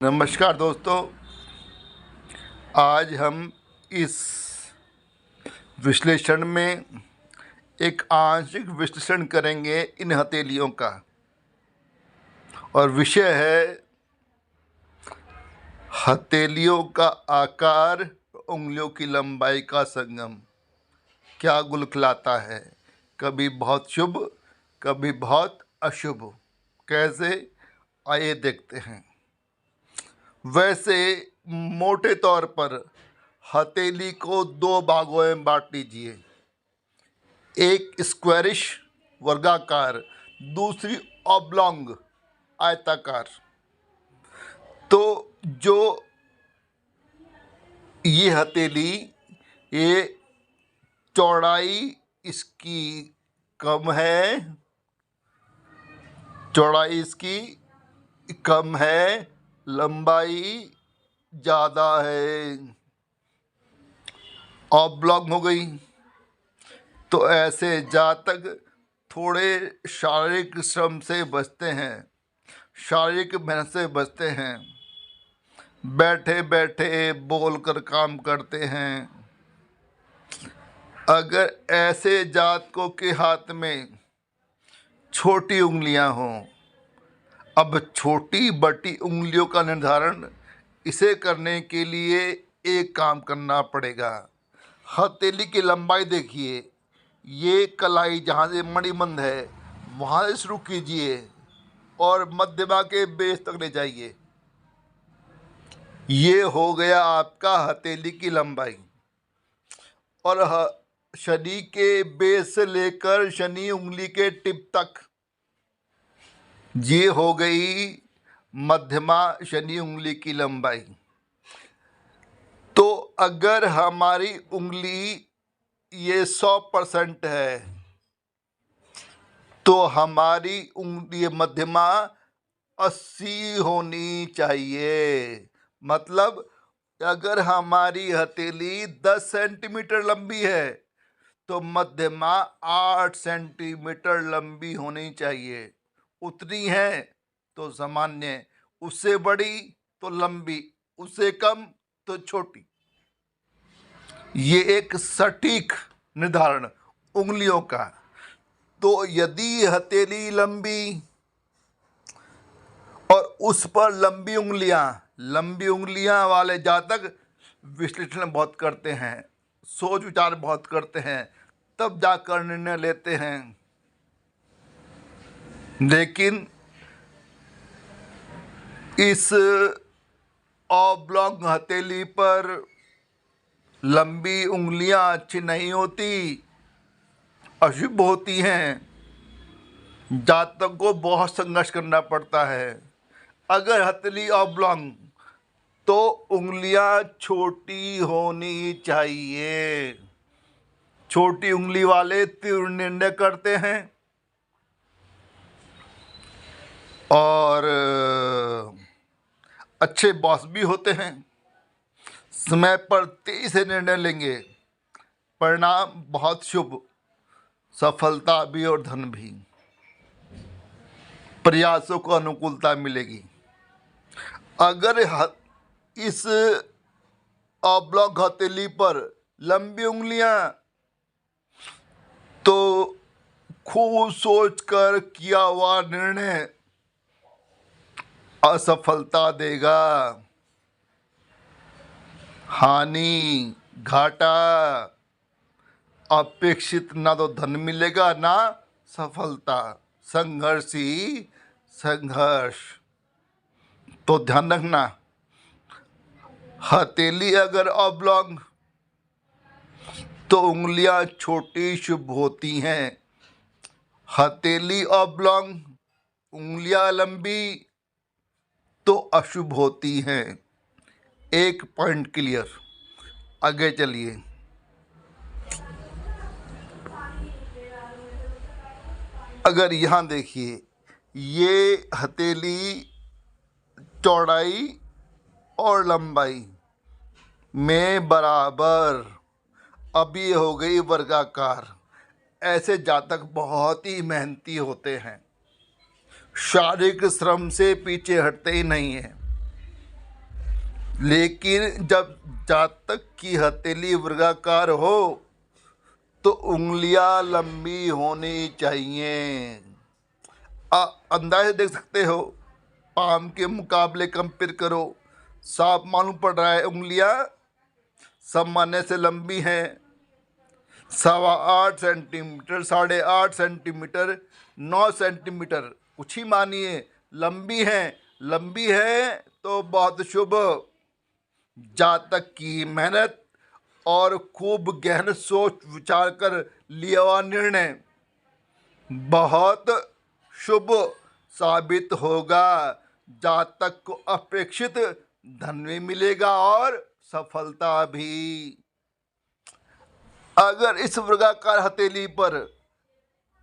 नमस्कार दोस्तों। आज हम इस विश्लेषण में एक आंशिक विश्लेषण करेंगे इन हथेलियों का, और विषय है हथेलियों का आकार, उंगलियों की लंबाई का संगम क्या गुल खिलाता है, कभी बहुत शुभ कभी बहुत अशुभ। कैसे, आइए देखते हैं। वैसे मोटे तौर पर हथेली को दो भागों में बांट लीजिए, एक स्क्वायरिश वर्गाकार, दूसरी ऑब्लॉन्ग आयताकार। तो जो ये हथेली, ये चौड़ाई इसकी कम है, चौड़ाई इसकी कम है, लंबाई ज़्यादा है, ऑब्लॉन्ग हो गई। तो ऐसे जातक थोड़े शारीरिक श्रम से बचते हैं, शारीरिक मेहनत से बचते हैं, बैठे बैठे बोल कर काम करते हैं। अगर ऐसे जातकों के हाथ में छोटी उंगलियां हों, अब छोटी बड़ी उंगलियों का निर्धारण इसे करने के लिए एक काम करना पड़ेगा। हथेली की लंबाई देखिए, ये कलाई जहाँ से मणिबंध है वहाँ से शुरू कीजिए और मध्यमा के बेस तक ले जाइए। ये हो गया आपका हथेली की लंबाई। और शनि के बेस से लेकर शनि उंगली के टिप तक, ये हो गई मध्यमा शनि उंगली की लंबाई। तो अगर हमारी उंगली ये 100% है तो हमारी उंगली मध्यमा 80 होनी चाहिए। मतलब अगर हमारी हथेली 10 सेंटीमीटर लंबी है तो मध्यमा 8 सेंटीमीटर लंबी होनी चाहिए। उतनी है तो सामान्य, उससे बड़ी तो लंबी, उससे कम तो छोटी। ये एक सटीक निर्धारण उंगलियों का। तो यदि हथेली लंबी और उस पर लंबी उंगलियां वाले जातक विश्लेषण बहुत करते हैं, सोच विचार बहुत करते हैं, तब जाकर निर्णय लेते हैं। लेकिन इस ऑब्लॉन्ग हथेली पर लंबी उंगलियां अच्छी नहीं होती, अशुभ होती हैं। जातक को बहुत संघर्ष करना पड़ता है। अगर हथेली ऑब्लॉन्ग तो उंगलियां छोटी होनी चाहिए। छोटी उंगली वाले तीव्र निर्णय करते हैं और अच्छे बॉस भी होते हैं। समय पर तेजी से निर्णय लेंगे, परिणाम बहुत शुभ, सफलता भी और धन भी, प्रयासों को अनुकूलता मिलेगी। अगर इस ऑब्लॉन्ग हथेली पर लंबी उंगलियां तो खूब सोचकर किया हुआ निर्णय असफलता देगा, हानि, घाटा, अपेक्षित ना तो धन मिलेगा ना सफलता, संघर्ष ही संघर्ष। तो ध्यान रखना, हथेली अगर ऑब्लॉन्ग तो उंगलियां छोटी शुभ होती हैं, हथेली ऑब्लॉन्ग उंगलियां लंबी तो अशुभ होती हैं। एक पॉइंट क्लियर। आगे चलिए। अगर यहाँ देखिए, ये हथेली चौड़ाई और लंबाई में बराबर, अब ये हो गई वर्गाकार। ऐसे जातक बहुत ही मेहनती होते हैं, शारीरिक श्रम से पीछे हटते ही नहीं हैं। लेकिन जब जातक की हथेली वर्गाकार हो तो उंगलियां लंबी होनी चाहिए। अंदाजे देख सकते हो, पाम के मुकाबले कंपेयर करो, साफ मालूम पड़ रहा है उंगलियां सामान्य से लंबी हैं। 8.25 सेंटीमीटर, 8.5 सेंटीमीटर, 9 सेंटीमीटर, कुछ ही मानिए लंबी है। लंबी है तो बहुत शुभ। जातक की मेहनत और खूब गहन सोच विचार कर लिया हुआ निर्णय बहुत शुभ साबित होगा। जातक को अपेक्षित धन भी मिलेगा और सफलता भी। अगर इस वर्गाकार हथेली पर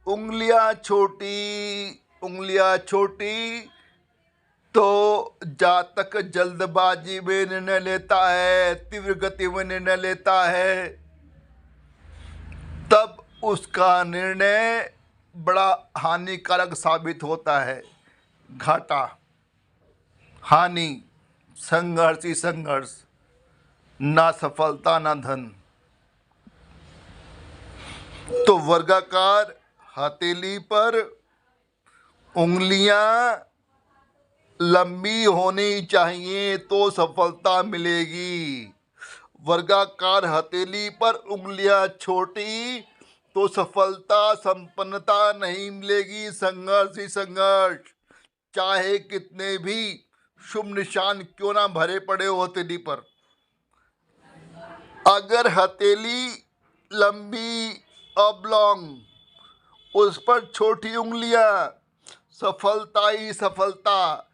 उंगलियां छोटी तो जातक जल्दबाजी में निर्णय लेता है, तीव्र गति में निर्णय लेता है, तब उसका निर्णय बड़ा हानिकारक साबित होता है। घाटा, हानि, संघर्ष ही संघर्ष, ना सफलता ना धन। तो वर्गाकार हथेली पर उंगलियां लंबी होनी चाहिए तो सफलता मिलेगी। वर्गाकार हथेली पर उंगलियां छोटी तो सफलता संपन्नता नहीं मिलेगी। संघर्ष ही संघर्ष, चाहे कितने भी शुभ निशान क्यों ना भरे पड़े हो हथेली पर। अगर हथेली लंबी ऑब्लॉन्ग, उस पर छोटी उंगलियां, सफलता ही सफलता,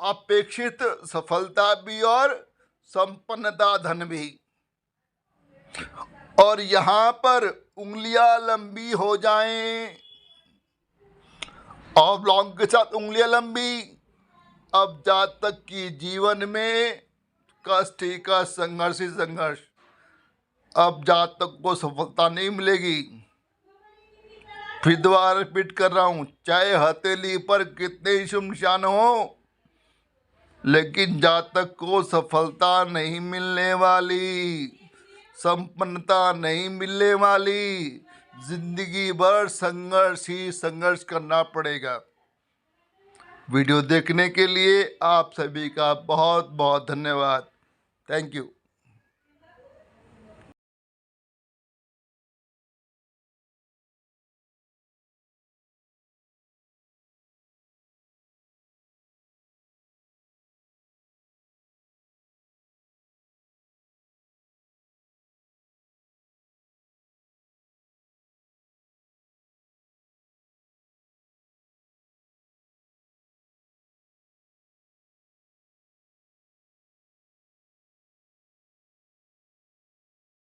अपेक्षित सफलता भी और संपन्नता धन भी। और यहां पर उंगलियां लंबी हो जाएं, ऑब्लॉन्ग के साथ उंगलियां लंबी, अब जातक की जीवन में कष्ट ही का संघर्ष ही संघर्ष। अब जातक को सफलता नहीं मिलेगी। फिर दोबारा रिपीट कर रहा हूं, चाहे हथेली पर कितने ही शुभ निशान हो, लेकिन जातक को सफलता नहीं मिलने वाली, संपन्नता नहीं मिलने वाली। जिंदगी भर संघर्ष ही संघर्ष करना पड़ेगा। वीडियो देखने के लिए आप सभी का बहुत बहुत धन्यवाद। Thank you.